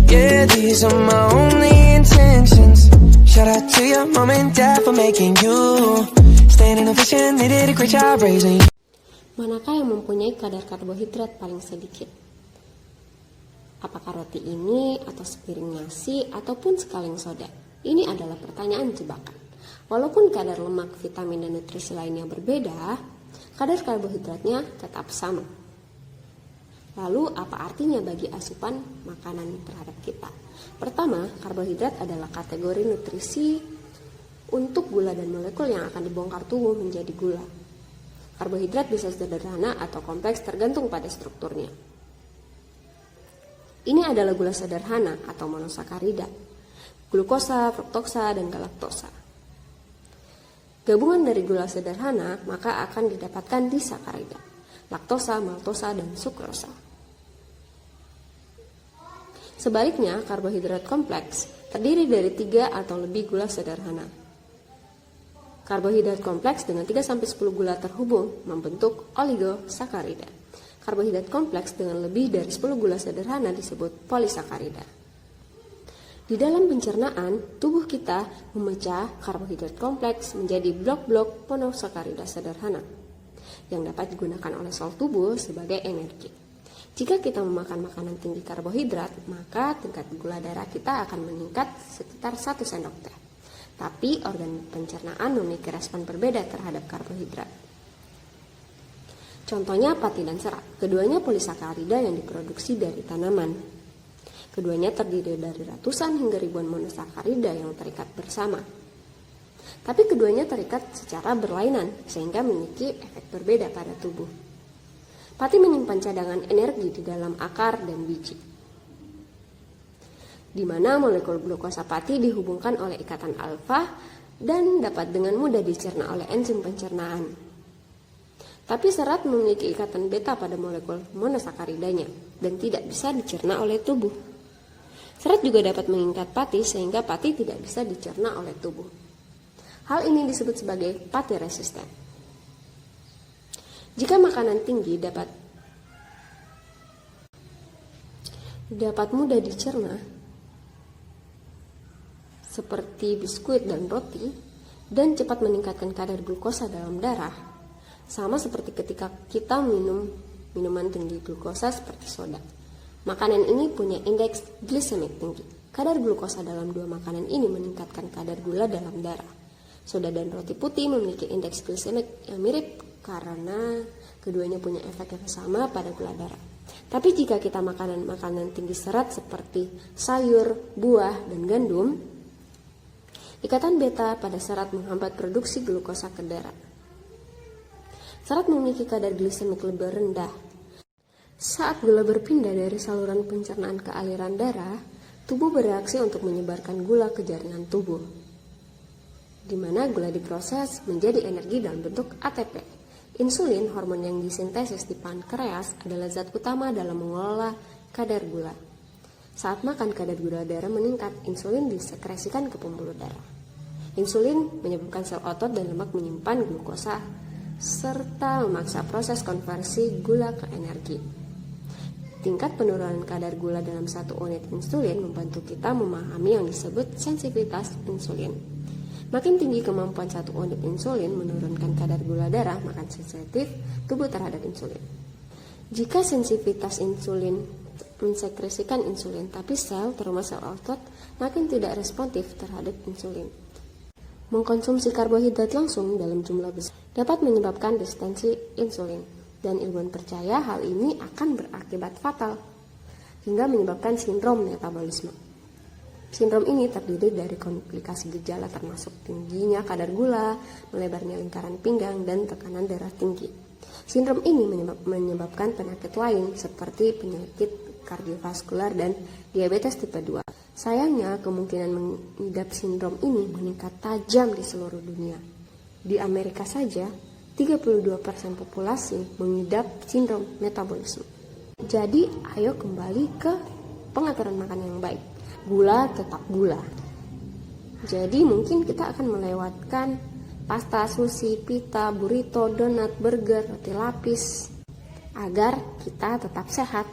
Yeah, these are my only intentions. Shout out to your mom and dad for making you. Standing ovation, they did a great job raising you. Manakah yang mempunyai kadar karbohidrat paling sedikit? Apakah roti ini, atau sepiring nasi, ataupun sekaleng soda? Ini adalah pertanyaan jebakan. Walaupun kadar lemak, vitamin, dan nutrisi lainnya berbeda, kadar karbohidratnya tetap sama. Lalu, apa artinya bagi asupan makanan terhadap kita? Pertama, karbohidrat adalah kategori nutrisi untuk gula dan molekul yang akan dibongkar tubuh menjadi gula. Karbohidrat bisa sederhana atau kompleks tergantung pada strukturnya. Ini adalah gula sederhana atau monosakarida, glukosa, fruktosa, dan galaktosa. Gabungan dari gula sederhana maka akan didapatkan disakarida, laktosa, maltosa, dan sukrosa. Sebaliknya, karbohidrat kompleks terdiri dari 3 atau lebih gula sederhana. Karbohidrat kompleks dengan 3-10 gula terhubung membentuk oligosakarida. Karbohidrat kompleks dengan lebih dari 10 gula sederhana disebut polisakarida. Di dalam pencernaan, tubuh kita memecah karbohidrat kompleks menjadi blok-blok monosakarida sederhana yang dapat digunakan oleh sel tubuh sebagai energi. Jika kita memakan makanan tinggi karbohidrat, maka tingkat gula darah kita akan meningkat sekitar 1 sendok teh. Tapi organ pencernaan memiliki respon berbeda terhadap karbohidrat. Contohnya pati dan serat, keduanya polisakarida yang diproduksi dari tanaman. Keduanya terdiri dari ratusan hingga ribuan monosakarida yang terikat bersama. Tapi keduanya terikat secara berlainan sehingga memiliki efek berbeda pada tubuh. Pati menyimpan cadangan energi di dalam akar dan biji, di mana molekul glukosa pati dihubungkan oleh ikatan alfa dan dapat dengan mudah dicerna oleh enzim pencernaan. Tapi serat memiliki ikatan beta pada molekul monosakaridanya dan tidak bisa dicerna oleh tubuh. Serat juga dapat mengikat pati sehingga pati tidak bisa dicerna oleh tubuh. Hal ini disebut sebagai pati resisten. Jika makanan tinggi dapat mudah dicerna, seperti biskuit dan roti, dan cepat meningkatkan kadar glukosa dalam darah, sama seperti ketika kita minum minuman tinggi glukosa seperti soda. Makanan ini punya indeks glisemik tinggi. Kadar glukosa dalam 2 makanan ini meningkatkan kadar gula dalam darah. Soda dan roti putih memiliki indeks glisemik yang mirip karena keduanya punya efek yang sama pada gula darah. Tapi jika kita makan makanan tinggi serat seperti sayur, buah, dan gandum, ikatan beta pada serat menghambat produksi glukosa ke darah. Serat memiliki kadar glisemik lebih rendah. Saat gula berpindah dari saluran pencernaan ke aliran darah, tubuh bereaksi untuk menyebarkan gula ke jaringan tubuh, di mana gula diproses menjadi energi dalam bentuk ATP. Insulin, hormon yang disintesis di pankreas, adalah zat utama dalam mengelola kadar gula. Saat makan, kadar gula darah meningkat, insulin disekresikan ke pembuluh darah. Insulin menyebabkan sel otot dan lemak menyimpan glukosa, serta memaksa proses konversi gula ke energi. Tingkat penurunan kadar gula dalam 1 unit insulin membantu kita memahami yang disebut sensitivitas insulin. Makin tinggi kemampuan 1 unit insulin menurunkan kadar gula darah, makin sensitif tubuh terhadap insulin. Jika sensitivitas insulin mensekresikan insulin, tapi sel, terutama sel otot, makin tidak responsif terhadap insulin. Mengkonsumsi karbohidrat langsung dalam jumlah besar dapat menyebabkan resistensi insulin, dan ilmuwan percaya hal ini akan berakibat fatal hingga menyebabkan sindrom metabolisme. Sindrom ini terdiri dari komplikasi gejala termasuk tingginya kadar gula, melebarnya lingkaran pinggang, dan tekanan darah tinggi. Sindrom ini menyebabkan penyakit lain seperti penyakit kardiovaskular dan diabetes tipe 2. Sayangnya, kemungkinan mengidap sindrom ini meningkat tajam di seluruh dunia. Di Amerika saja, 32% populasi mengidap sindrom metabolisme. Jadi, ayo kembali ke pengaturan makan yang baik. Gula tetap gula. Jadi, mungkin kita akan melewatkan pasta, sushi, pita, burrito, donat, burger, roti lapis, agar kita tetap sehat.